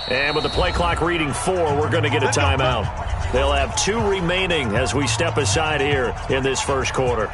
And with the play clock reading 4, we're going to get a timeout. They'll have 2 remaining as we step aside here in this first quarter.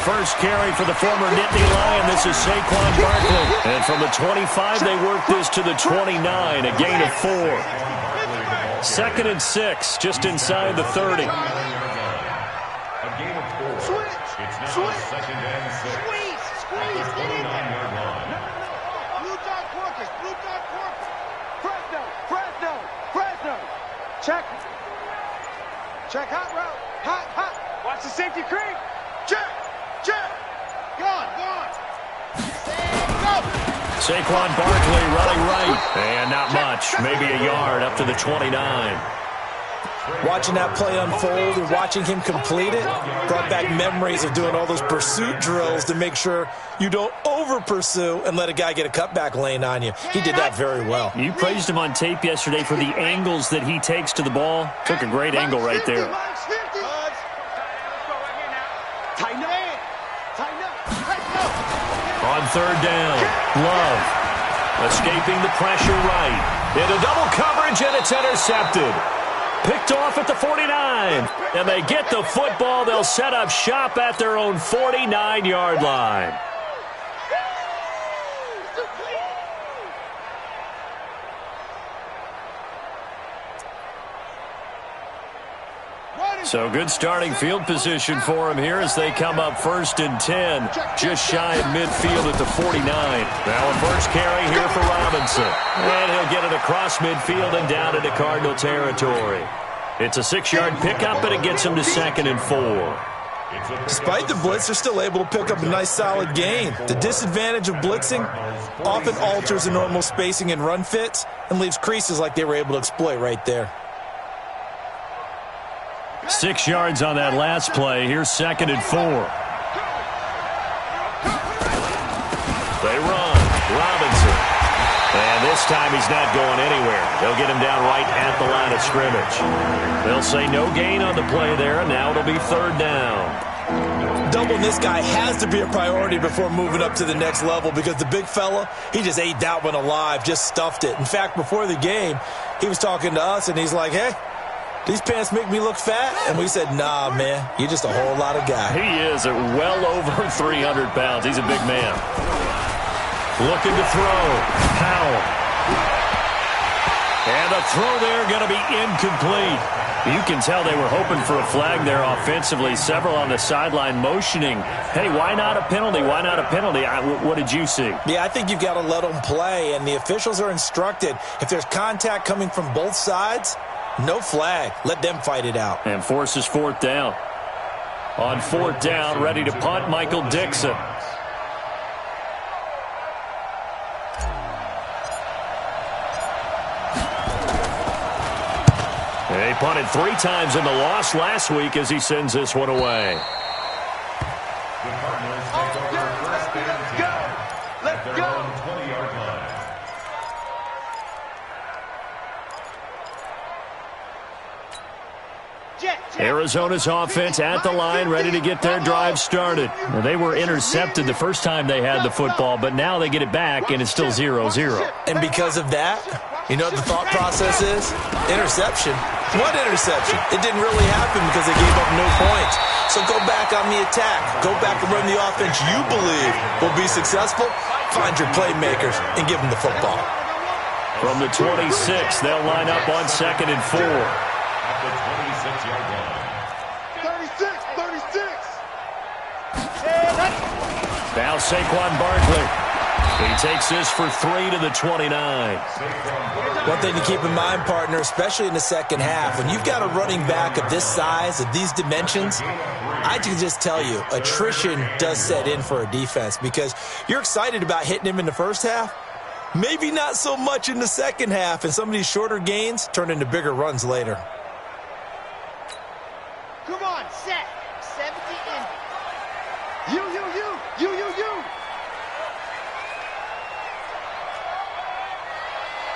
First carry for the former Nittany Lion. This is Saquon Barkley. And from the 25, they work this to the 29, a gain of 4. 2nd and 6, just inside the 30. A gain of 4. It's now 2nd and 6. Squeeze, get in there. Blue dot corkers. Fresno. Check, hot route. Hot. Watch the safety creep. Check. Gone. Saquon Barkley running right. And not much. Maybe a yard up to the 29. Watching that play unfold and watching him complete it brought back memories of doing all those pursuit drills to make sure you don't over-pursue and let a guy get a cutback lane on you. He did that very well. You praised him on tape yesterday for the angles that he takes to the ball. Took a great angle right there. On 3rd down, Love escaping the pressure right. Into double coverage, and it's intercepted. Picked off at the 49. And they get the football. They'll set up shop at their own 49-yard line. So good starting field position for him here as they come up 1st and 10, just shy of midfield at the 49. Now a first carry here for Robinson. And he'll get it across midfield and down into Cardinal territory. It's a 6-yard pickup, and it gets him to 2nd and 4. Despite the blitz, they're still able to pick up a nice solid gain. The disadvantage of blitzing often alters the normal spacing and run fits and leaves creases like they were able to exploit right there. 6 yards on that last play. Here's 2nd and 4. They run. Robinson. And this time he's not going anywhere. They'll get him down right at the line of scrimmage. They'll say no gain on the play there, and now it'll be 3rd down. Doubling this guy has to be a priority before moving up to the next level because the big fella, he just ate that one alive, just stuffed it. In fact, before the game, he was talking to us, and he's like, hey, these pants make me look fat? And we said, nah, man, you're just a whole lot of guy. He is at well over 300 pounds. He's a big man. Looking to throw. Powell. And the throw there going to be incomplete. You can tell they were hoping for a flag there offensively. Several on the sideline motioning. Hey, why not a penalty? Why not a penalty? What did you see? Yeah, I think you've got to let them play, and the officials are instructed. If there's contact coming from both sides, no flag. Let them fight it out. And forces 4th down. On 4th down, ready to punt, Michael Dixon. He punted 3 times in the loss last week as he sends this one away. The Cardinals take over 1st and 10. Let's go. 20-yard line. Arizona's offense at the line, ready to get their drive started. Well, they were intercepted the first time they had the football, but now they get it back, and it's still 0-0. And because of that, you know what the thought process is? Interception. What interception? It didn't really happen because they gave up no points. So go back on the attack. Go back and run the offense you believe will be successful. Find your playmakers and give them the football. From the 26, they'll line up on 2nd and 4. At the 26-yard line. 36. Now Saquon Barkley. He takes this for 3 to the 29. One thing to keep in mind, partner, especially in the second half, when you've got a running back of this size, of these dimensions, I can just tell you, attrition does set in for a defense because you're excited about hitting him in the first half. Maybe not so much in the second half, and some of these shorter gains turn into bigger runs later. Come on, set. 70 in. You.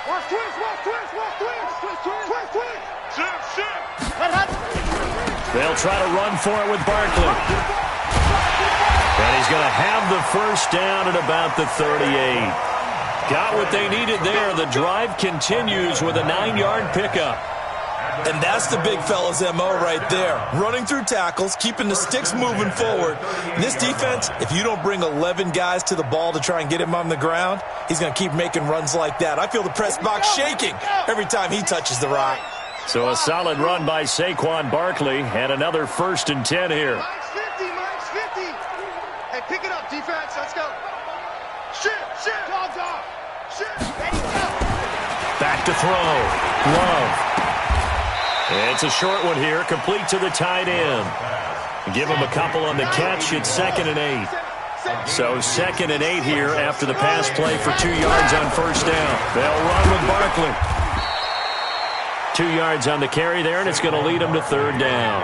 Watch twist. They'll try to run for it with Barkley. And he's going to have the first down at about the 38. Got what they needed there. The drive continues with a 9-yard pickup. And that's the big fella's MO right there. Running through tackles, keeping the sticks moving forward. In this defense, if you don't bring 11 guys to the ball to try and get him on the ground, he's going to keep making runs like that. I feel the press box shaking every time he touches the rock. So a solid run by Saquon Barkley and another 1st and 10 here. Mine's 50. Hey, pick it up, defense. Let's go. Shit. Dog. Shit. Ready, go. Back to throw. Love. It's a short one here, complete to the tight end. Give him a couple on the catch. It's 2nd and 8. So 2nd and 8 here after the pass play for 2 yards on first down. They'll run with Barkley. 2 yards on the carry there, and it's going to lead him to 3rd down.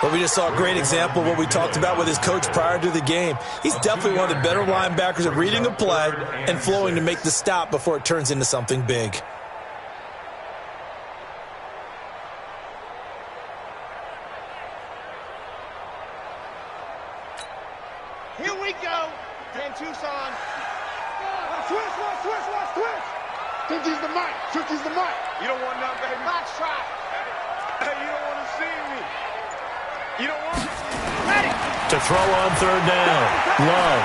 Well, we just saw a great example of what we talked about with his coach prior to the game. He's definitely one of the better linebackers at reading a play and flowing to make the stop before it turns into something big. Here we go. 10 Tucson. Watch twist. 50's the mic. You don't want none, baby. Box try. Hey, you don't want to see me. You don't want it. Ready. To throw on 3rd down. Love.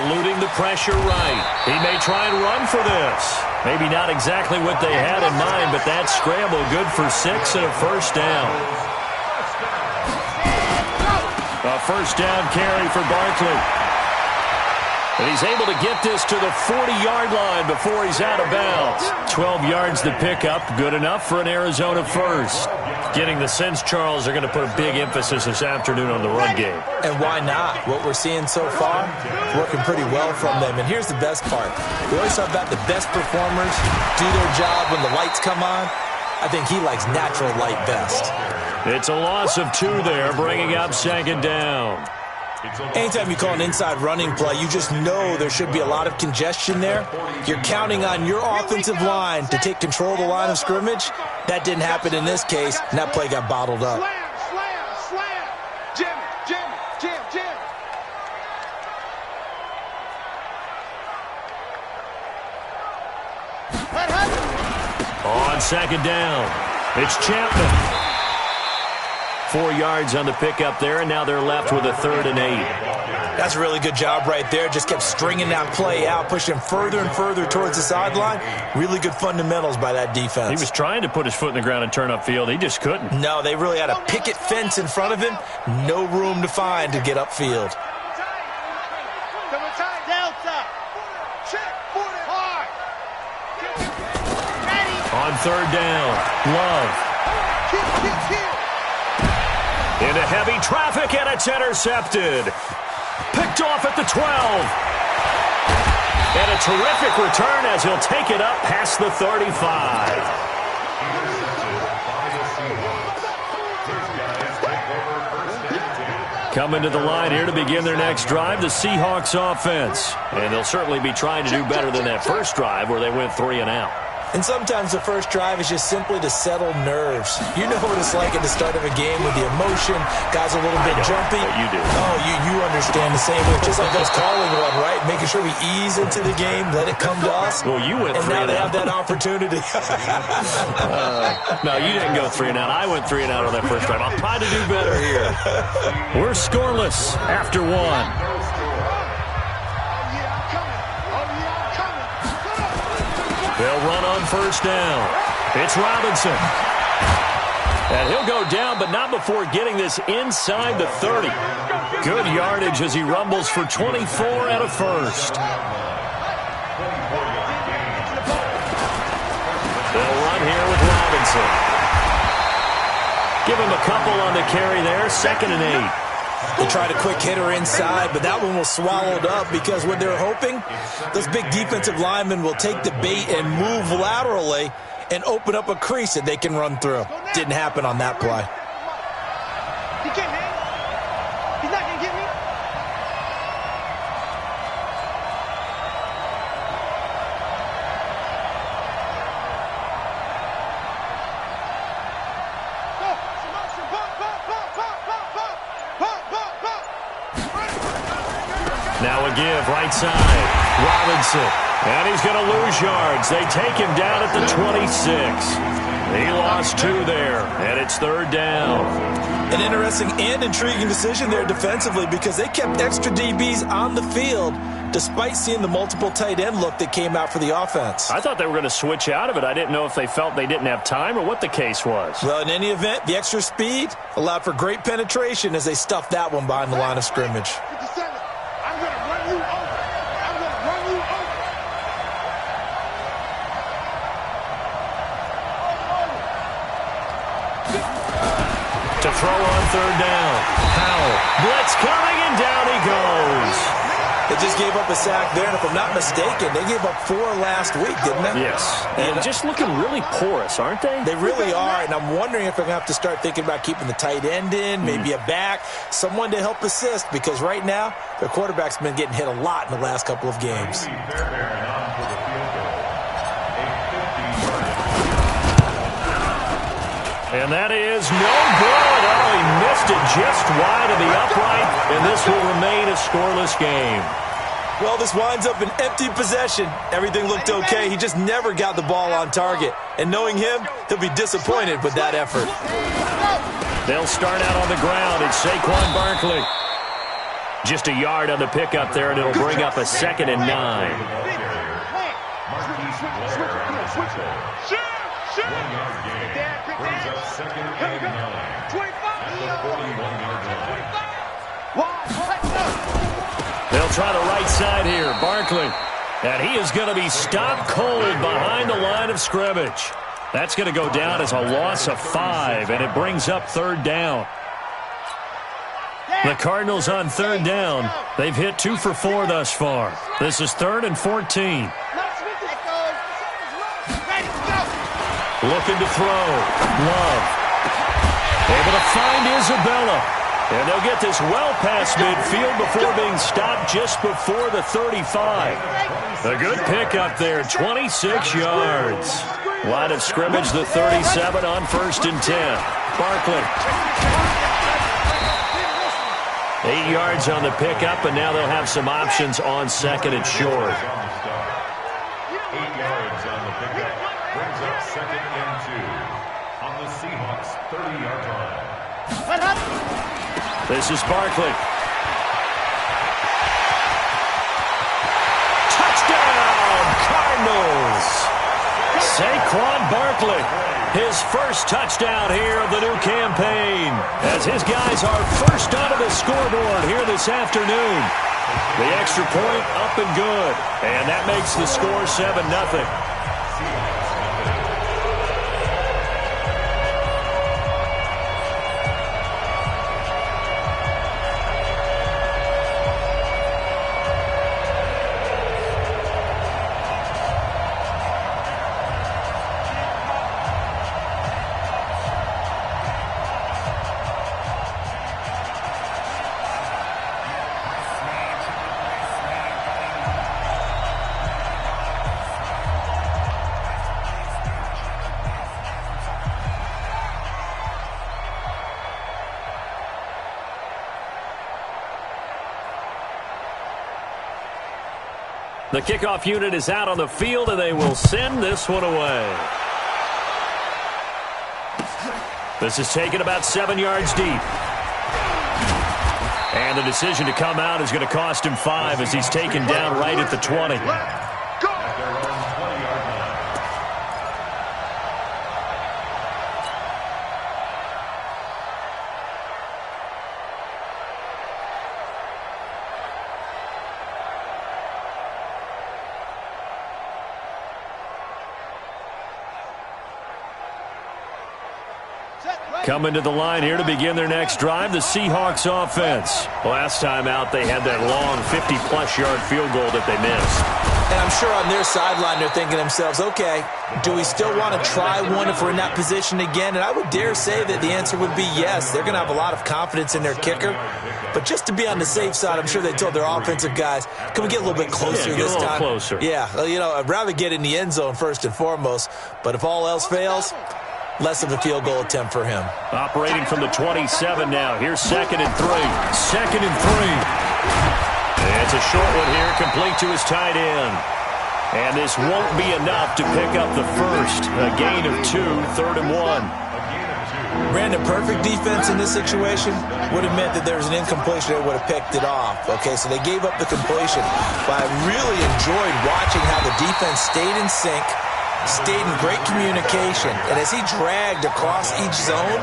Eluding the pressure right. He may try and run for this. Maybe not exactly what they had in mind, but that scramble good for 6 and a 1st down. A 1st down carry for Barkley. And he's able to get this to the 40-yard line before he's out of bounds. 12 yards to pick up. Good enough for an Arizona 1st. Getting the sense, Charles, they're going to put a big emphasis this afternoon on the run game. And why not? What we're seeing so far, working pretty well from them. And here's the best part. We always talk about the best performers do their job when the lights come on. I think he likes natural light best. It's a loss of 2 there, bringing up 2nd down. Anytime you call an inside running play, you just know there should be a lot of congestion there. You're counting on your offensive line to take control of the line of scrimmage. That didn't happen in this case, and that play got bottled up. Slam. Jim. On 2nd down, it's Chapman. 4 yards on the pickup there, and now they're left with a 3rd and 8. That's a really good job right there. Just kept stringing that play out, pushing him further and further towards the sideline. Really good fundamentals by that defense. He was trying to put his foot in the ground and turn upfield. He just couldn't. No, they really had a picket fence in front of him. No room to find to get upfield. Delta. Check. Hard. Ready. On 3rd down, Love. Into heavy traffic, and it's intercepted. Picked off at the 12. And a terrific return as he'll take it up past the 35. Coming to the line here to begin their next drive, the Seahawks offense. And they'll certainly be trying to do better than that first drive where they went 3 and out. And sometimes the first drive is just simply to settle nerves. You know what it's like at the start of a game with the emotion. Guys a little bit jumpy. You do. Oh, you understand the same way. Just like us calling one, right? Making sure we ease into the game, let it come to us. Well, you went 3 and out. And now they have that opportunity. No, you didn't go 3 and out. I went 3 and out on that first drive. I'll try to do better here. We're scoreless after 1. They'll run on first down. It's Robinson. And he'll go down, but not before getting this inside the 30. Good yardage as he rumbles for 24 and a first. They'll run here with Robinson. Give him a couple on the carry there, 2nd and 8. They tried a quick hitter inside, but that one was swallowed up because what they're hoping, those big defensive linemen will take the bait and move laterally and open up a crease that they can run through. Didn't happen on that play. He can't, man. He's not going to get me. Now a give, right side. Robinson. And he's going to lose yards. They take him down at the 26. He lost 2 there, and it's 3rd down. An interesting and intriguing decision there defensively because they kept extra DBs on the field despite seeing the multiple tight end look that came out for the offense. I thought they were going to switch out of it. I didn't know if they felt they didn't have time or what the case was. Well, in any event, the extra speed allowed for great penetration as they stuffed that one behind the line of scrimmage. 57. I'm going to run you over. I'm going to run you over. To throw on 3rd down. Powell. Blitz coming, and down he goes. They just gave up a sack there, and if I'm not mistaken, they gave up 4 last week, didn't they? Yes. And just looking really porous, aren't they? They really are, and I'm wondering if I'm going to have to start thinking about keeping the tight end in, maybe a back, someone to help assist, because right now, their quarterback's been getting hit a lot in the last couple of games. And that is no good. Oh, he missed it just wide of the upright, and this will remain a scoreless game. Well, this winds up an empty possession. Everything looked okay. He just never got the ball on target. And knowing him, he'll be disappointed with that effort. They'll start out on the ground. It's Saquon Barkley. Just a yard on the pickup there, and it'll bring up a 2nd and 9. They'll try the right side here. Barkley. And he is going to be stopped cold behind the line of scrimmage. That's going to go down as a loss of 5, and it brings up 3rd down. The Cardinals on 3rd down. They've hit 2 for 4 thus far. This is 3rd and 14. Looking to throw. Love. Able to find Isabella. And they'll get this well past midfield before being stopped just before the 35. A good pickup there, 26 yards. Line of scrimmage, the 37 on 1st and 10. Barkley. 8 yards on the pickup, and now they'll have some options on 2nd and short. 8 yards on the pickup. Brings up 2nd and 2 on the Seahawks 30-yard line. This is Barkley. Touchdown, Cardinals! Saquon Barkley, his first touchdown here of the new campaign, as his guys are first onto the scoreboard here this afternoon. The extra point up and good, and that makes the score 7-0. The kickoff unit is out on the field, and they will send this one away. This is taken about 7 yards deep. And the decision to come out is going to cost him 5 as he's taken down right at the 20. Coming to the line here to begin their next drive, the Seahawks offense. Last time out, they had that long 50-plus yard field goal that they missed. And I'm sure on their sideline they're thinking to themselves, okay, do we still want to try one if we're in that position again? And I would dare say that the answer would be yes. They're going to have a lot of confidence in their kicker. But just to be on the safe side, I'm sure they told their offensive guys, can we get a little bit closer this time? Closer. Yeah, you know, I'd rather get in the end zone first and foremost. But if all else fails, less of a field goal attempt for him. Operating from the 27 now. Here's 2nd and 3. 2nd and 3. It's a short one here, complete to his tight end. And this won't be enough to pick up the first. A gain of 2, 3rd and 1. Brandon, perfect defense in this situation would have meant that there was an incompletion. They would have picked it off. Okay, so they gave up the completion. But I really enjoyed watching how the defense stayed in sync, stayed in great communication. And as he dragged across each zone,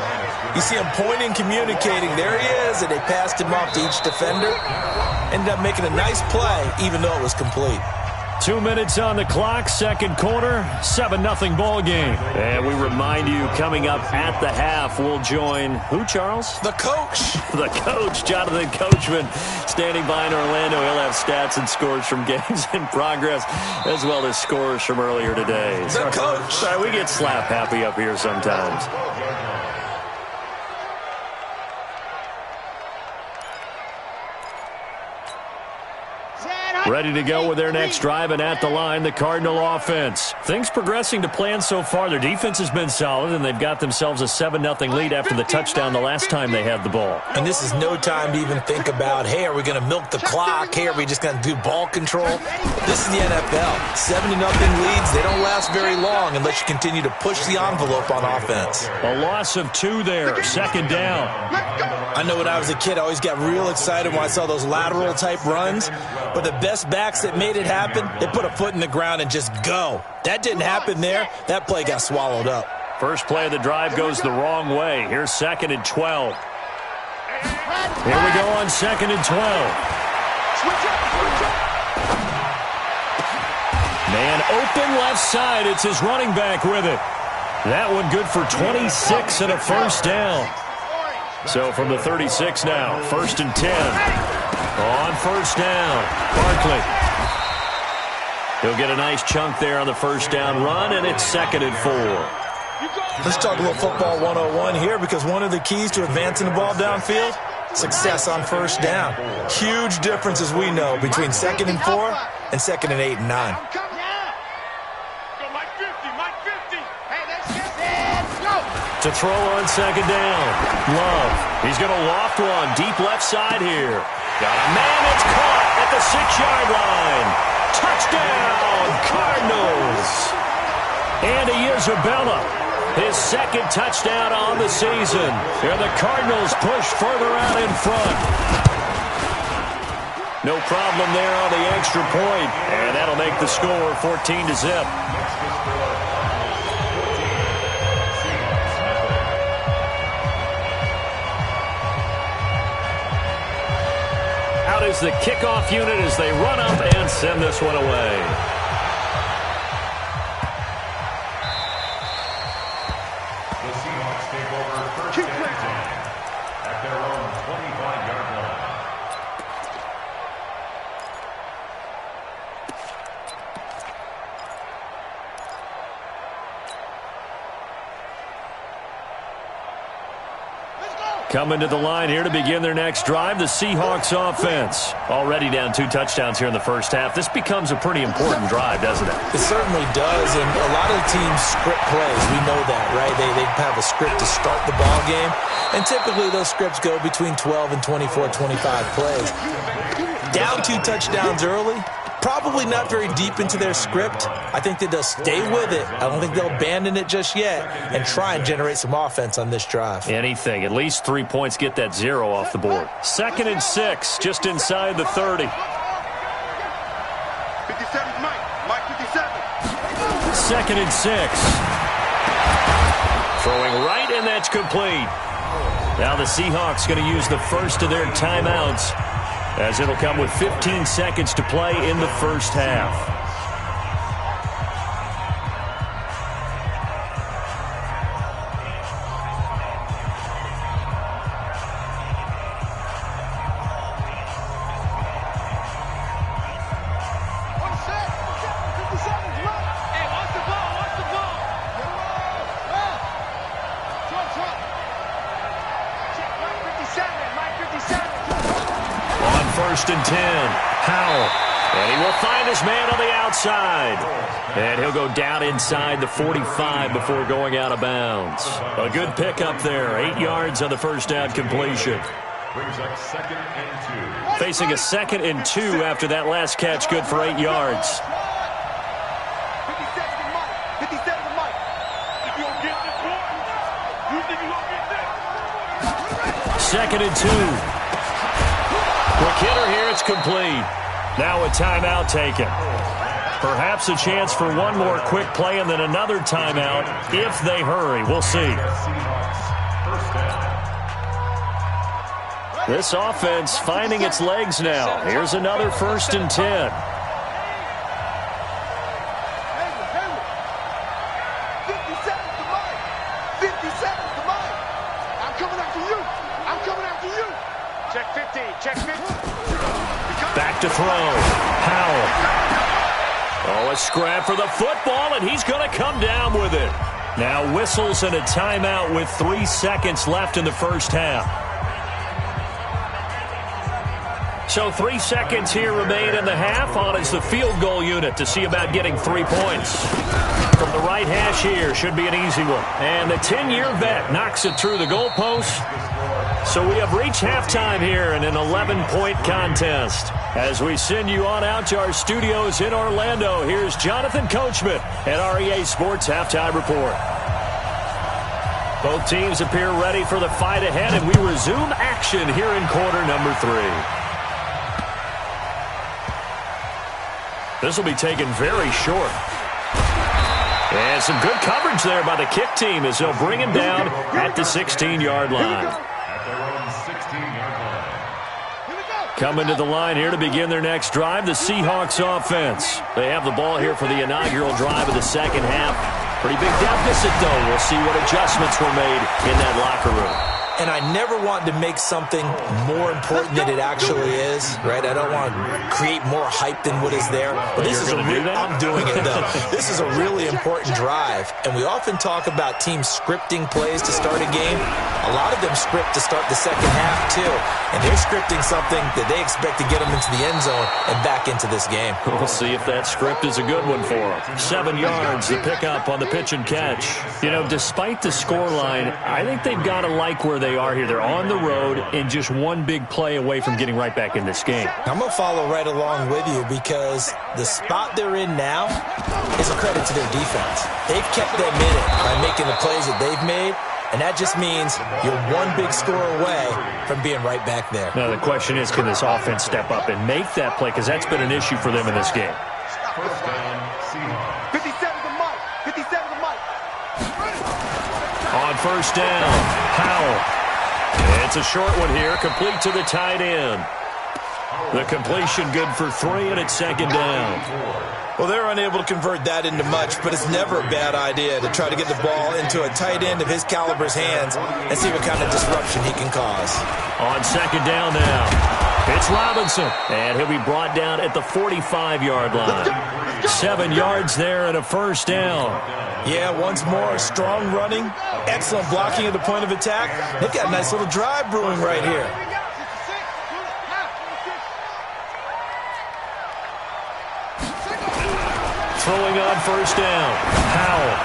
you see him pointing, communicating. There he is, and they passed him off to each defender. Ended up making a nice play, even though it was complete. 2 minutes on the clock, second quarter, 7-0 ball game. And we remind you, coming up at the half, we'll join who, Charles? The coach. The coach, Jonathan Coachman, standing by in Orlando. He'll have stats and scores from games in progress, as well as scores from earlier today. The coach. Sorry, we get slap happy up here sometimes. Ready to go with their next drive, and at the line, the Cardinal offense. Things progressing to plan so far. Their defense has been solid, and they've got themselves a 7-0 lead after the touchdown the last time they had the ball. And this is no time to even think about, hey, are we going to milk the clock? Hey, are we just going to do ball control? This is the NFL. 7-0 leads, they don't last very long unless you continue to push the envelope on offense. A loss of 2 there, 2nd down. I know when I was a kid, I always got real excited when I saw those lateral-type runs. But the best backs that made it happen, they put a foot in the ground and just go. That didn't happen there. That play got swallowed up. First play of the drive goes the wrong way. Here's 2nd and 12. Here we go on 2nd and 12. Man open left side. It's his running back with it. That one good for 26 and a first down. So from the 36 now, 1st and 10. On first down, Barkley. He'll get a nice chunk there on the first down run, and it's 2nd and 4. Let's talk a little football 101 here, because one of the keys to advancing the ball downfield, success on first down. Huge difference, as we know, between 2nd and 4 and 2nd and 8 and 9. To throw on 2nd down, Love. He's going to loft one deep left side here. Got a man that's caught at the 6-yard line. Touchdown, Cardinals. Andy Isabella, his 2nd touchdown on the season. Here the Cardinals push further out in front. No problem there on the extra point, and that'll make the score 14-0. Is the kickoff unit as they run up and send this one away. The Seahawks take over 1st and 10 at their own 25-yard line. Coming to the line here to begin their next drive, the Seahawks offense. Already down 2 touchdowns here in the first half. This becomes a pretty important drive, doesn't it? It certainly does, and a lot of teams script plays. We know that, right? They have a script to start the ball game, and typically those scripts go between 12 and 24, 25 plays. Down 2 touchdowns early, probably not very deep into their script. I think that they'll stay with it. I don't think they'll abandon it just yet and try and generate some offense on this drive. Anything. At least 3 points, get that 0 off the board. 2nd and 6, just inside the 30. 57's Mike 57. 2nd and 6. Throwing right, and that's complete. Now the Seahawks going to use the first of their timeouts, as it'll come with 15 seconds to play in the first half. first and 10. Howell. And he will find his man on the outside. And he'll go down inside the 45 before going out of bounds. A good pickup there. 8 yards on the first down completion. Brings up 2nd and 2. Facing a 2nd and 2 after that last catch, good for 8 yards. 2nd and 2. Quick hitter here, it's complete. Now a timeout taken. Perhaps a chance for one more quick play and then another timeout if they hurry. We'll see. This offense finding its legs now. Here's another 1st and 10. Back to throw. Howell. Oh, a scrap for the football, and he's going to come down with it. Now whistles and a timeout with 3 seconds left in the first half. So 3 seconds here remain in the half. On is the field goal unit to see about getting 3 points. From the right hash here, should be an easy one. And the 10-year vet knocks it through the goalpost. So we have reached halftime here in an 11-point contest. As we send you on out to our studios in Orlando, here's Jonathan Coachman at REA Sports Halftime Report. Both teams appear ready for the fight ahead, and we resume action here in quarter number 3. This will be taken very short. And some good coverage there by the kick team as they'll bring him down at the 16-yard line. Coming to the line here to begin their next drive, the Seahawks offense. They have the ball here for the inaugural drive of the second half. Pretty big deficit, though. We'll see what adjustments were made in that locker room. And I never want to make something more important than it actually is, right? I don't want to create more hype than what is there. But this is I'm doing it, though. This is a really important drive. And we often talk about teams scripting plays to start a game. A lot of them script to start the second half, too. And they're scripting something that they expect to get them into the end zone and back into this game. We'll see if that script is a good one for them. 7 yards, the pickup on the pitch and catch. You know, despite the scoreline, I think they've got to like where they are here. They're on the road and just one big play away from getting right back in this game. I'm going to follow right along with you because the spot they're in now is a credit to their defense. They've kept them in it by making the plays that they've made, and that just means you're one big score away from being right back there. Now the question is, can this offense step up and make that play? Because that's been an issue for them in this game. First down, Seahawks. 57 to Mike. 57 to Mike. On first down, Howell. It's a short one here, complete to the tight end. The completion good for 3, and it's second down. Well, they're unable to convert that into much, but it's never a bad idea to try to get the ball into a tight end of his caliber's hands and see what kind of disruption he can cause. On second down now, it's Robinson, and he'll be brought down at the 45-yard line. 7 yards there and a first down. Yeah, once more, strong running, excellent blocking at the point of attack. They've got a nice little drive brewing right here. Throwing on first down, Howell.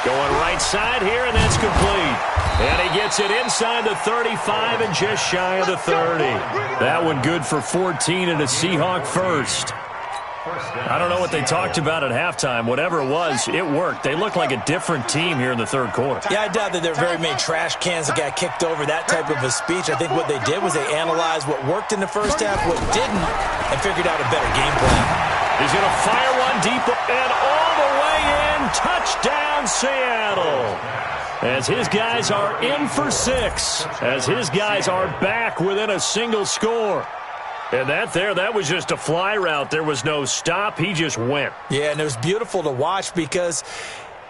Going right side here, and that's complete. And he gets it inside the 35 and just shy of the 30. That one good for 14 and a Seahawk first. I don't know what they talked about at halftime. Whatever it was, it worked. They look like a different team here in the third quarter. Yeah, I doubt that there are very many trash cans that got kicked over, that type of a speech. I think what they did was they analyzed what worked in the first half, what didn't, and figured out a better game plan. He's going to fire one deep and all the way in. Touchdown, Seattle. As his guys are in for 6. As his guys are back within a single score. And that was just a fly route. There was no stop. He just went. Yeah, and it was beautiful to watch because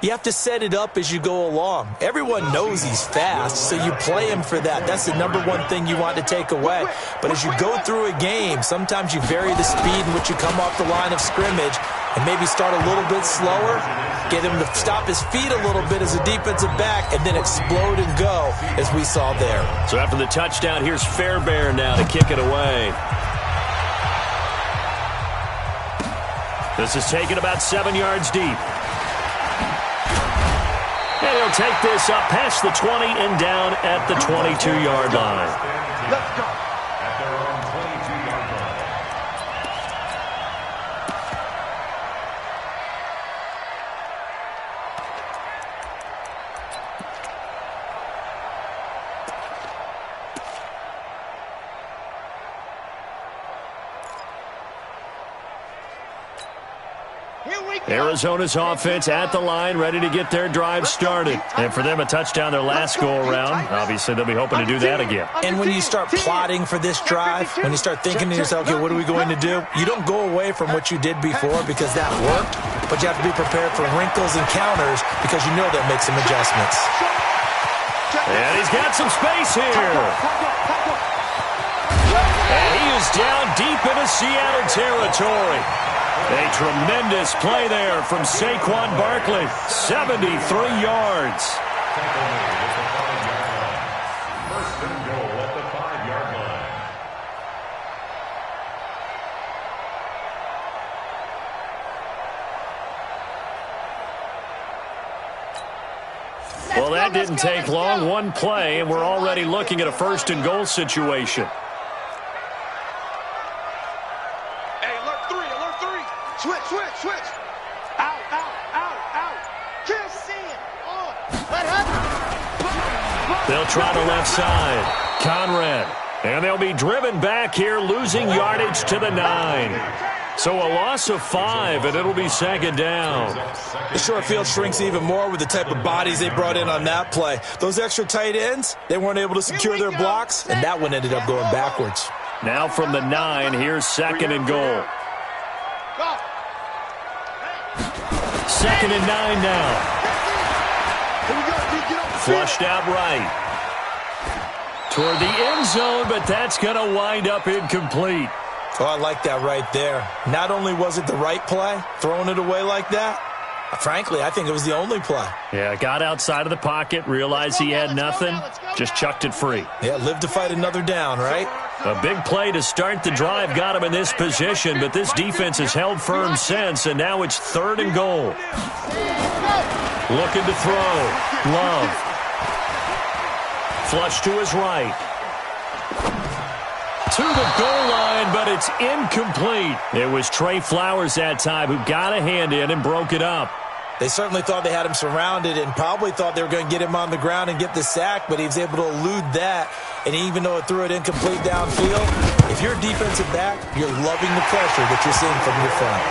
you have to set it up as you go along. Everyone knows he's fast, so you play him for that. That's the number one thing you want to take away. But as you go through a game, sometimes you vary the speed in which you come off the line of scrimmage, and maybe start a little bit slower, get him to stop his feet a little bit as a defensive back, and then explode and go, as we saw there. So after the touchdown, here's Fairbairn now to kick it away. This is taken about 7 yards deep. And he'll take this up past the 20 and down at the 22-yard line. Let's go. At their own 22-yard line. Arizona's offense at the line, ready to get their drive started. And for them, a touchdown their last go-around. Obviously, they'll be hoping to do that again. And when you start plotting for this drive, when you start thinking to yourself, okay, what are we going to do? You don't go away from what you did before because that worked, but you have to be prepared for wrinkles and counters because you know that makes some adjustments. And he's got some space here. And he is down deep into Seattle territory. A tremendous play there from Saquon Barkley. 73 yards. First and goal at the 5-yard line. Well, that didn't take long. One play, and we're already looking at a first and goal situation. Switch. Out. Can't see it. What happened? They'll try the left side. Conrad. And they'll be driven back here, losing yardage to the 9. So a loss of 5, and it'll be second down. The short field shrinks even more with the type of bodies they brought in on that play. Those extra tight ends, they weren't able to secure their blocks, and that one ended up going backwards. Now from the 9, here's second and goal. Second and 9 now. Flushed out right. Toward the end zone, but that's going to wind up incomplete. Oh, I like that right there. Not only was it the right play, throwing it away like that, frankly, I think it was the only play. Yeah, got outside of the pocket, realized he had nothing, just chucked it free. Yeah, live to fight another down, right? A big play to start the drive got him in this position, but this defense has held firm since, and now it's third and goal. Looking to throw. Love. Flush to his right. To the goal line, but it's incomplete. It was Trey Flowers that time who got a hand in and broke it up. They certainly thought they had him surrounded and probably thought they were going to get him on the ground and get the sack, but he was able to elude that. And even though it threw it incomplete downfield, if you're a defensive back, you're loving the pressure that you're seeing from your front.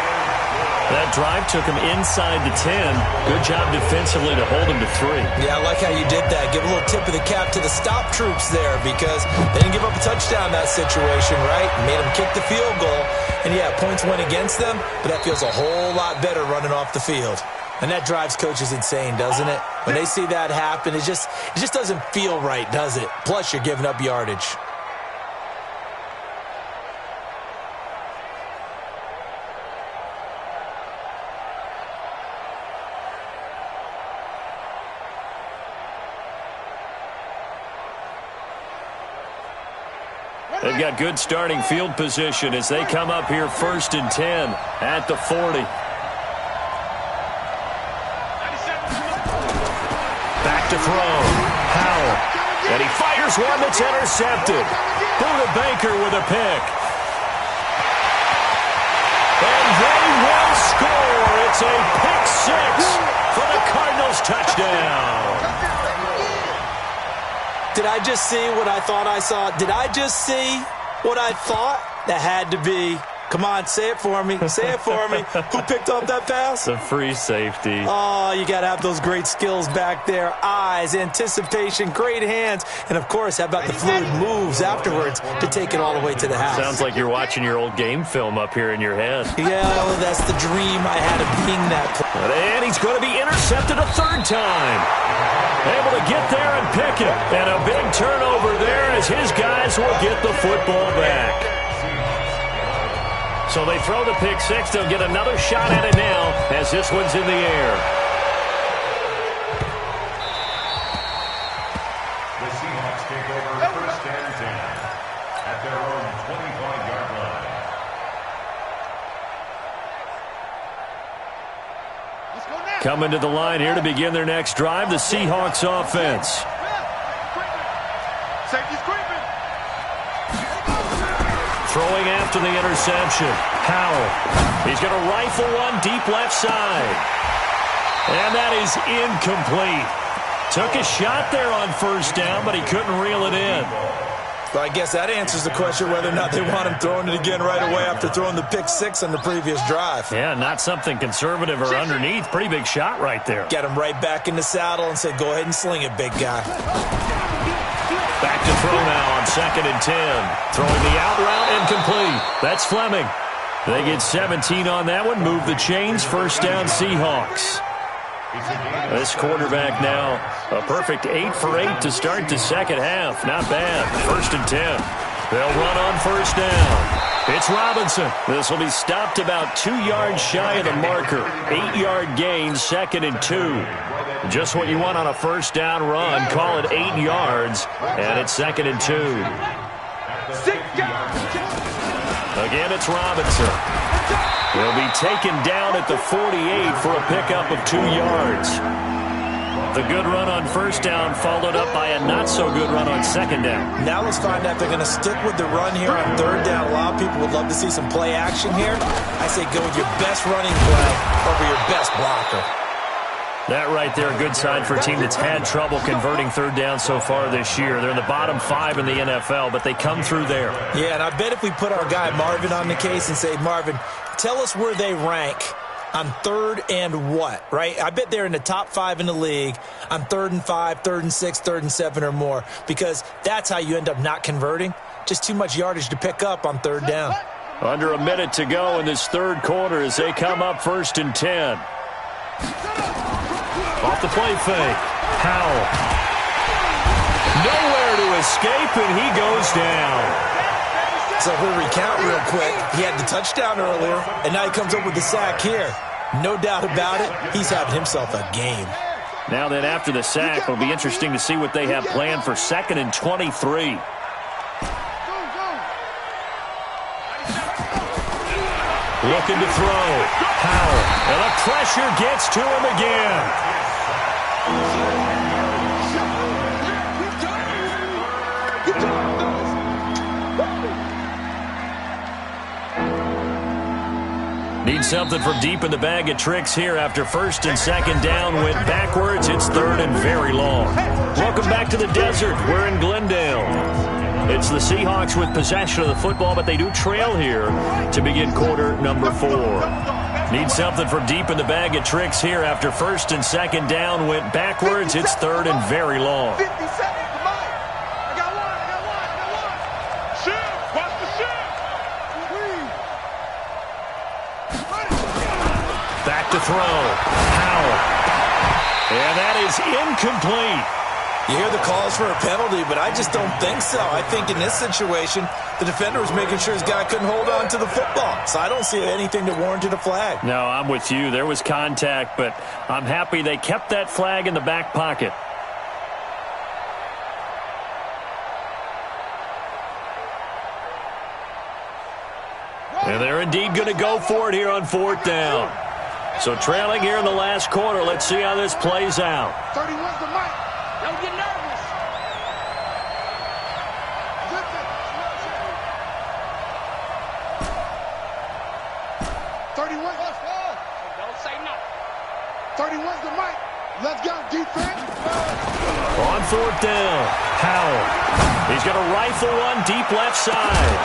That drive took him inside the 10. Good job defensively to hold him to 3. Yeah, I like how you did that. Give a little tip of the cap to the stop troops there because they didn't give up a touchdown in that situation, right? Made them kick the field goal. And, yeah, points went against them, but that feels a whole lot better running off the field. And that drives coaches insane, doesn't it? When they see that happen, it just doesn't feel right, does it? Plus, you're giving up yardage. They've got good starting field position as they come up here first and 10 at the 40. Back to throw. Howell. And he fires one that's intercepted. Buda Baker with a pick. And they will score. It's a pick 6 for the Cardinals touchdown. Did I just see what I thought I saw? Did I just see what I thought? That had to be. Come on, say it for me. Say it for me. Who picked up that pass? The free safety. Oh, you got to have those great skills back there. Eyes, anticipation, great hands. And, of course, how about the fluid moves afterwards to take it all the way to the house? Sounds like you're watching your old game film up here in your head. Yeah, well, that's the dream I had of being that player. And he's going to be intercepted a third time. Able to get there and pick it. And a big turnover there as his guys will get the football back. So they throw the pick six. They'll get another shot at it now as this one's in the air. The Seahawks take over first and 10 at their own 25-yard line. Let's go now. Coming to the line here to begin their next drive, the Seahawks offense. Safety's creeping. Throwing after the interception. Howell. He's going to rifle one deep left side. And that is incomplete. Took a shot there on first down, but he couldn't reel it in. Well, I guess that answers the question whether or not they want him throwing it again right away after throwing the pick six on the previous drive. Yeah, not something conservative or underneath. Pretty big shot right there. Get him right back in the saddle and say, go ahead and sling it, big guy. Back to throw now on 2nd and 10. Throwing the out route incomplete. That's Fleming. They get 17 on that one. Move the chains. First down, Seahawks. This quarterback now, a perfect 8 for 8 to start the second half. Not bad. 1st and 10. They'll run on first down. It's Robinson. This will be stopped about 2 yards shy of the marker. 8-yard gain, 2nd and 2. Just what you want on a first down run. Call it 8 yards, and it's 2nd and 2. Again, it's Robinson. He'll be taken down at the 48 for a pickup of 2 yards. The good run on first down followed up by a not-so-good run on second down. Now let's find out if they're going to stick with the run here on third down. A lot of people would love to see some play action here. I say go with your best running play over your best blocker. That right there, a good sign for a team that's had trouble converting third down so far this year. They're in the bottom 5 in the NFL, but they come through there. Yeah, and I bet if we put our guy Marvin on the case and say, Marvin, tell us where they rank on third and what, right? I bet they're in the top 5 in the league on 3rd and 5, 3rd and 6, 3rd and 7 or more, because that's how you end up not converting. Just too much yardage to pick up on third down. Under a minute to go in this third quarter as they come up 1st and 10. Off the play fake. Howell. Nowhere to escape, and he goes down. So if we recount real quick, he had the touchdown earlier, and now he comes up with the sack here. No doubt about it, he's having himself a game. Now then, after the sack, it'll be interesting to see what they have planned for 2nd and 23. Looking to throw. Howell. And the pressure gets to him again. Need something from deep in the bag of tricks here after 1st and 2nd down. Went backwards. It's 3rd and very long. Welcome back to the desert. We're in Glendale. It's the Seahawks with possession of the football, but they do trail here to begin quarter number 4. Need something from deep in the bag of tricks here after 1st and 2nd down. Went backwards. It's 3rd and very long. 50 seconds. Come on. I got one. Shift. Watch the shift. Back to throw. Howell. And that is incomplete. You hear the calls for a penalty, but I just don't think so. I think in this situation, the defender was making sure his guy couldn't hold on to the football. So I don't see anything that warranted a flag. No, I'm with you. There was contact, but I'm happy they kept that flag in the back pocket. And they're indeed going to go for it here on 4th down. So trailing here in the last quarter. Let's see how this plays out. 31's the mic. Don't get nervous. 31. Don't say no. 31's the mic. Let's go, defense. On 4th down, Howell. He's going to rifle one deep left side.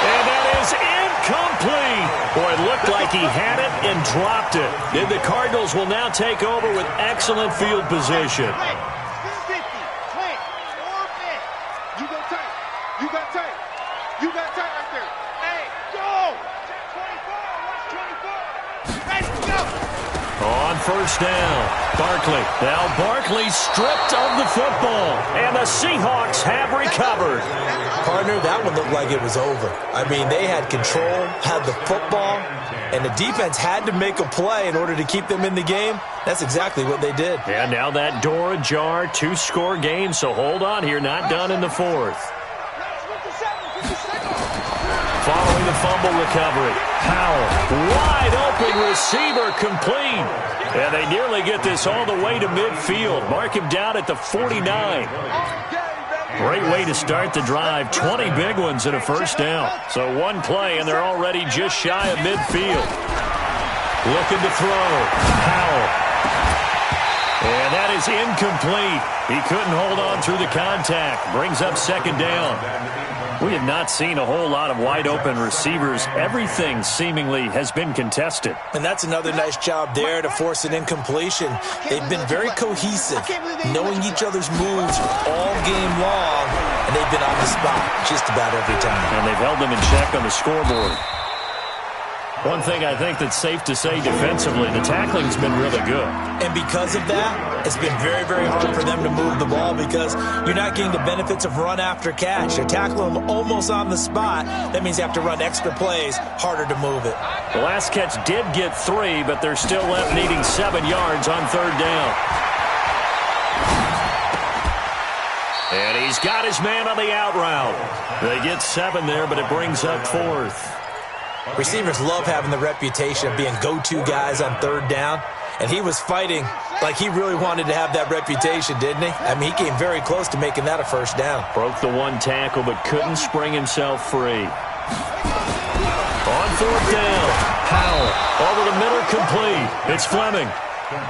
And that is incomplete. Boy, it looked like he had it and dropped it. And the Cardinals will now take over with excellent field position. 50, 20, 4-5. You go tight. You got tight. You got tight right there. Hey, go. 24. Watch 24. Let's go. On 1st down, Barkley. Now Barkley stripped of the football. And the Seahawks have recovered. Partner, that one looked like it was over. I mean, they had control, had the football, and the defense had to make a play in order to keep them in the game. That's exactly what they did. And now that door ajar, 2-score game, so hold on here, not done in the fourth. Following the fumble recovery, Powell, wide open receiver, complete. And they nearly get this all the way to midfield. Mark him down at the 49. Great way to start the drive. 20 big ones and a first down. So one play, and they're already just shy of midfield. Looking to throw. Powell. And that is incomplete. He couldn't hold on through the contact. Brings up second down. We have not seen a whole lot of wide-open receivers. Everything seemingly has been contested. And that's another nice job there to force an incompletion. They've been very cohesive, knowing each other's moves all game long, and they've been on the spot just about every time. And they've held them in check on the scoreboard. One thing I think that's safe to say defensively, the tackling's been really good. And because of that, it's been very, very hard for them to move the ball because you're not getting the benefits of run after catch. You're tackling them almost on the spot. That means you have to run extra plays, harder to move it. The last catch did get 3, but they're still left needing 7 yards on third down. And he's got his man on the out route. They get 7 there, but it brings up 4th. Receivers love having the reputation of being go-to guys on third down, and he was fighting like he really wanted to have that reputation, didn't he? I mean, he came very close to making that a first down. Broke the one tackle, but couldn't spring himself free. On fourth down, Powell over the middle, complete. It's Fleming.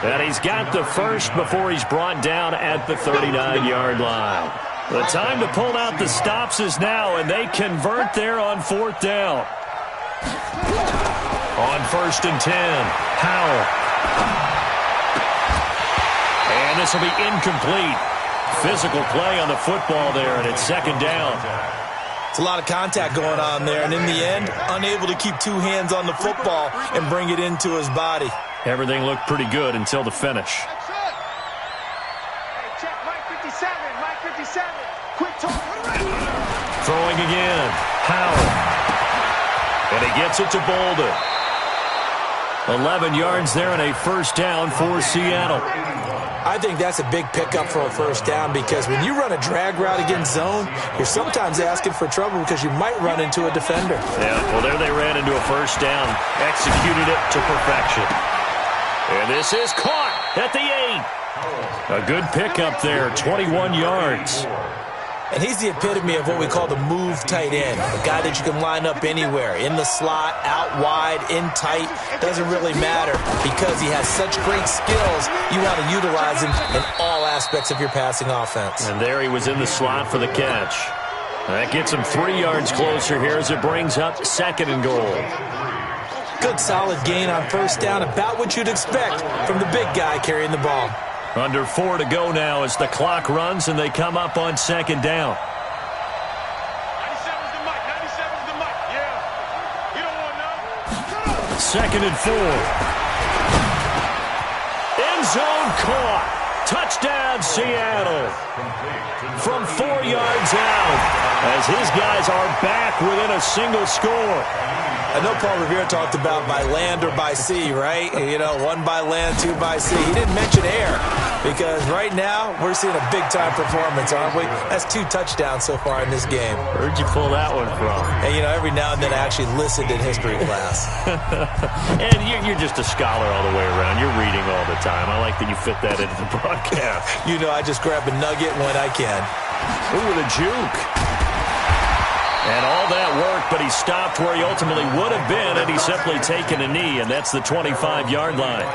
And he's got the first before he's brought down at the 39-yard line. The time to pull out the stops is now, and they convert there on fourth down. On 1st and 10, Powell. And this will be incomplete. Physical play on the football there, and it's second down. It's a lot of contact going on there, and in the end, unable to keep 2 hands on the football and bring it into his body. Everything looked pretty good until the finish. Hey, check Mike 57, Mike 57. Quick talk. Throwing again, Powell. And he gets it to Bolden. 11 yards there and a first down for Seattle. I think that's a big pickup for a first down because when you run a drag route against zone, you're sometimes asking for trouble because you might run into a defender. Yeah, well, there they ran into a first down. Executed it to perfection. And this is caught at the 8. A good pickup there, 21 yards. And he's the epitome of what we call the move tight end. A guy that you can line up anywhere, in the slot, out wide, in tight. Doesn't really matter because he has such great skills. You want to utilize him in all aspects of your passing offense. And there he was in the slot for the catch. That gets him 3 yards closer here as it brings up 2nd and goal. Good solid gain on first down, about what you'd expect from the big guy carrying the ball. Under 4 to go now as the clock runs and they come up on 2nd down. 97's the mic, 97's the mic, yeah. You don't want none. 2nd and 4. End zone caught. Touchdown, Seattle. From 4 yards out as his guys are back within a single score. I know Paul Revere talked about by land or by sea, right? You know, 1 by land, 2 by sea. He didn't mention air because right now we're seeing a big-time performance, aren't we? That's 2 touchdowns so far in this game. Where'd you pull that one from? And, you know, every now and then I actually listened in history class. And you're just a scholar all the way around. You're reading all the time. I like that you fit that into the broadcast. You know, I just grab a nugget when I can. Ooh, with a juke. And all that work, but he stopped where he ultimately would have been had he simply taken a knee, and that's the 25-yard line.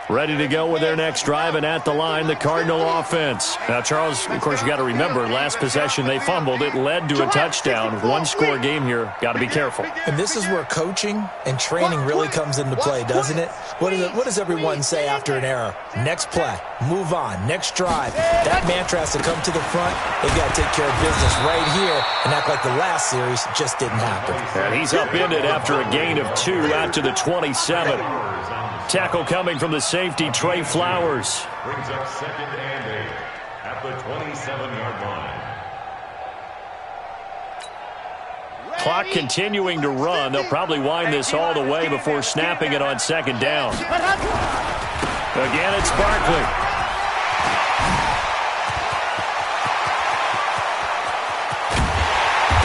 Ready to go with their next drive, and at the line, the Cardinal offense. Now, Charles, of course, you got to remember, last possession they fumbled. It led to a touchdown. One-score game here. Got to be careful. And this is where coaching and training really comes into play, doesn't it? What does everyone say after an error? Next play, move on, next drive. That mantra has to come to the front. They've got to take care of business right here and act like the last series just didn't happen. And he's upended after a gain of 2 out to the 27. Tackle coming from the safety, Trey Flowers. Brings up 2nd and 8 at the 27-yard line. Clock continuing to run. They'll probably wind this all the way before snapping it on 2nd down. Again, it's Barkley.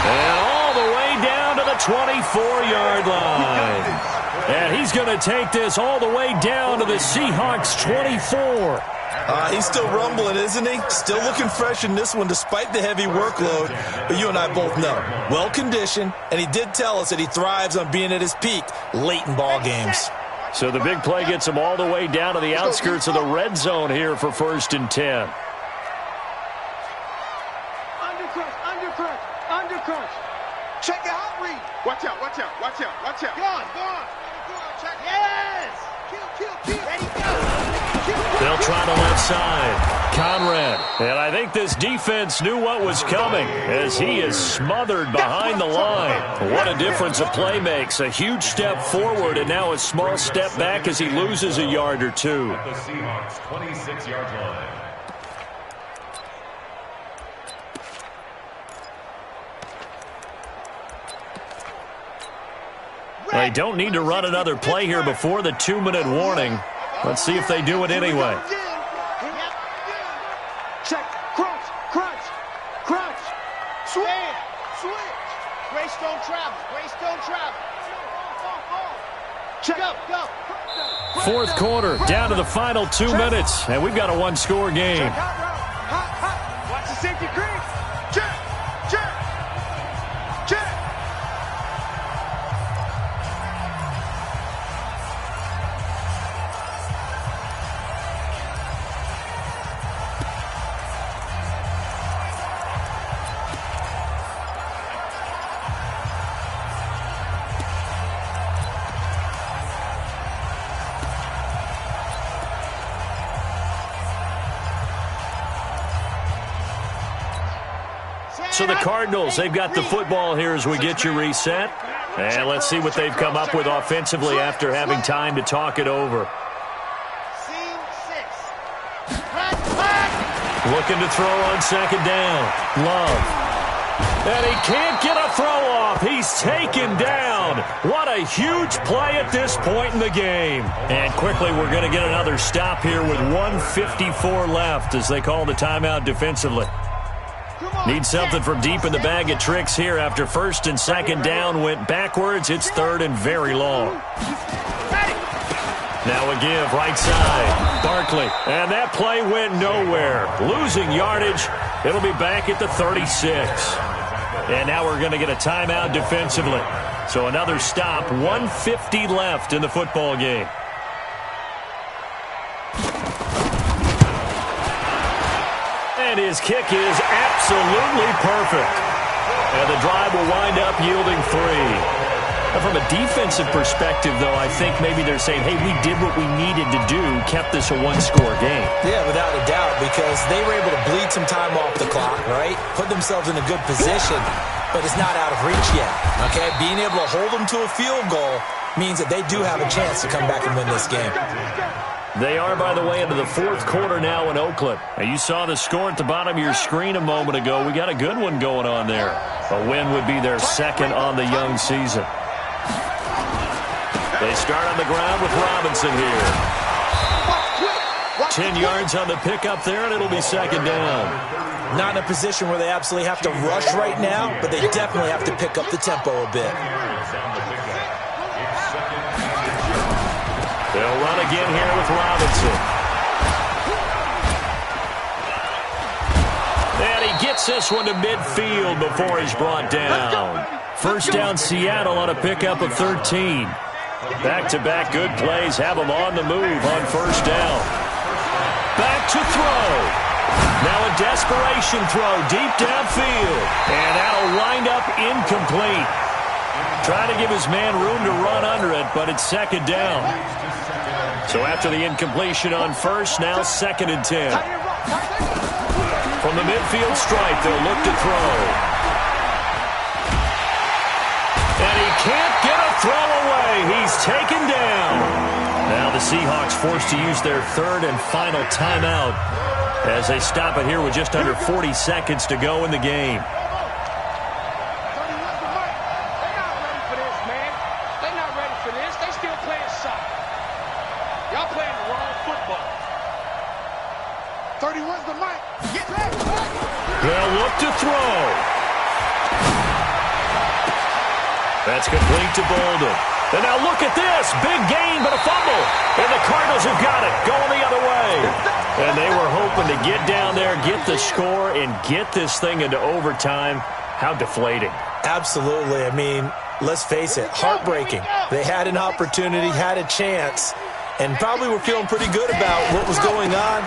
And all the way down to the 24-yard line. And he's going to take this all the way down to the Seahawks 24. He's still rumbling, isn't he? Still looking fresh in this one despite the heavy workload. But you and I both know, well-conditioned, and he did tell us that he thrives on being at his peak late in ball games. So the big play gets him all the way down to the outskirts of the red zone here for 1st and 10. Undercrunch. Check your out read. Watch out. Go on. Check. Yes. Kill. Ready, go. They'll try the left side. Conrad. And I think this defense knew what was coming as he is smothered behind the line. What a difference a play makes. A huge step forward and now a small step back as he loses a yard or 2. At the Seahawks 26-yard line. They don't need to run another play here before the 2-minute warning. Let's see if they do it anyway. Check. Crunch. Switch. Greystone travel. Check. Go. 4th quarter, down to the final 2 minutes, and we've got a 1-score game. Hot. Watch the safety creep. Check. So the Cardinals, they've got the football here as we get you reset. And let's see what they've come up with offensively after having time to talk it over. Scene 6. Looking to throw on 2nd down. Love. And he can't get a throw off. He's taken down. What a huge play at this point in the game. And quickly, we're going to get another stop here with 1:54 left as they call the timeout defensively. Need something from deep in the bag of tricks here after 1st and 2nd down went backwards. It's 3rd and very long. Now a give right side. Barkley. And that play went nowhere. Losing yardage. It'll be back at the 36. And now we're going to get a timeout defensively. So another stop. 1:50 left in the football game. And his kick is absolutely perfect. And the drive will wind up yielding 3. Now from a defensive perspective, though, I think maybe they're saying, hey, we did what we needed to do, kept this a 1-score game. Yeah, without a doubt, because they were able to bleed some time off the clock, right? Put themselves in a good position, but it's not out of reach yet, okay? Being able to hold them to a field goal means that they do have a chance to come back and win this game. They are, by the way, into the 4th quarter now in Oakland. Now, you saw the score at the bottom of your screen a moment ago. We got a good one going on there. A win would be their 2nd on the young season. They start on the ground with Robinson here. 10 yards on the pickup there, and it'll be 2nd down. Not in a position where they absolutely have to rush right now, but they definitely have to pick up the tempo a bit. They'll run again here with Robinson. And he gets this one to midfield before he's brought down. 1st down Seattle on a pickup of 13. Back-to-back good plays have them on the move on first down. Back to throw. Now a desperation throw deep downfield. And that'll wind up incomplete. Trying to give his man room to run under it, but it's second down. So after the incompletion on first, now 2nd and 10. From the midfield stripe, they'll look to throw. And he can't get a throw away. He's taken down. Now the Seahawks forced to use their 3rd and final timeout as they stop it here with just under 40 seconds to go in the game. They'll look to throw. That's complete to Bolden. And now look at this. Big gain, but a fumble. And the Cardinals have got it, going the other way. And they were hoping to get down there, get the score, and get this thing into overtime. How deflating. Absolutely. I mean, let's face it, heartbreaking. They had an opportunity, had a chance, and probably were feeling pretty good about what was going on,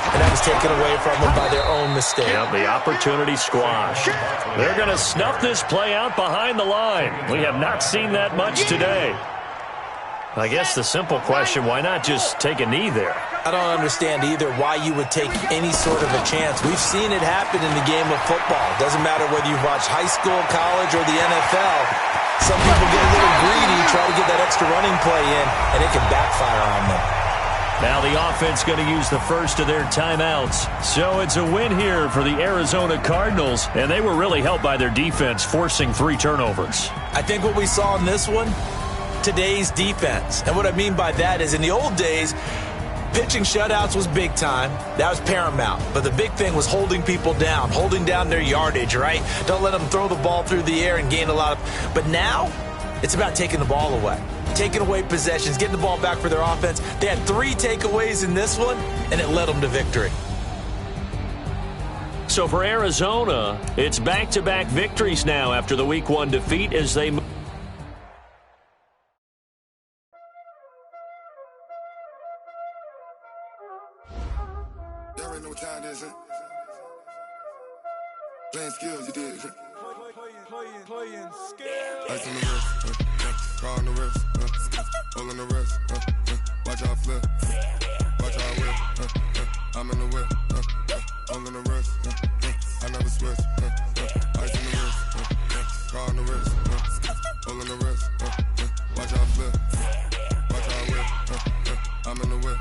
and that was taken away from them by their own mistake. Yep, the opportunity squashed. They're going to snuff this play out behind the line. We have not seen that much today. I guess the simple question, why not just take a knee there? I don't understand either why you would take any sort of a chance. We've seen it happen in the game of football. Doesn't matter whether you watch high school, college, or the NFL. Some people get a little greedy, try to get that extra running play in, and it can backfire on them. Now the offense going to use the first of their timeouts. So it's a win here for the Arizona Cardinals, and they were really helped by their defense, forcing 3 turnovers. I think what we saw in this one, today's defense. And what I mean by that is in the old days, pitching shutouts was big time. That was paramount. But the big thing was holding people down, holding down their yardage, right? Don't let them throw the ball through the air and gain a lot of... But now, it's about taking the ball away. Taking away possessions, getting the ball back for their offense. They had 3 takeaways in this one, and it led them to victory. So for Arizona, it's back-to-back victories now after the Week 1 defeat as they move. Y'all already know what time it is, huh? Playing skills, you did, huh? Playing skills. Ice on the wrist, car on the wrist, hole on the wrist, watch out flip, watch out whip, I'm in the whip, hole on the wrist, I never switch, ice on the wrist, car on the wrist, hole on the wrist, watch out flip, watch out whip, I'm in the whip,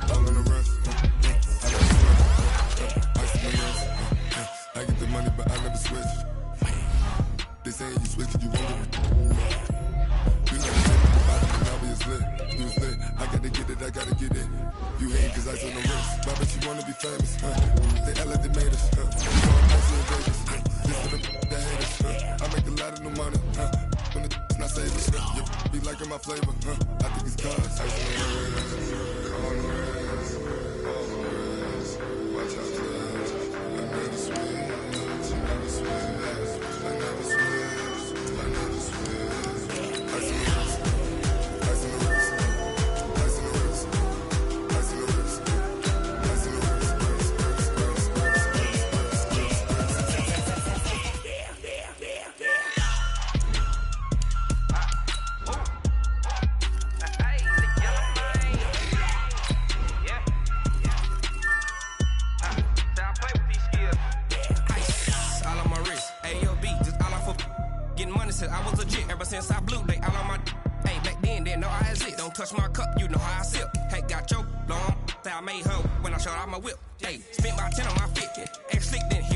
hole on the wrist, I never switch, ice on the wrist, I get the money but I never switch. They saying you switch cause you won't get it. You never hit the bottom and now it's lit. You was lit, I gotta get it, I gotta get it. You hate cause ice on the wrist. Why bet you wanna be famous, They act like they made us, You want ice in Vegas, This for the that hate us, I make a lot of new money, When it's not saving, You be liking my flavor, I think it's cause ice on the wrist, on the wrist, on the wrist. Watch out for this, I never switch, I never switch. Since I blew, they all on my hey, back then, didn't know I had it. Don't touch my cup, you know how I sip. Hey, got your long, that I made her when I showed out my whip. Hey, spent about 10 on my fit. Ex slick, then he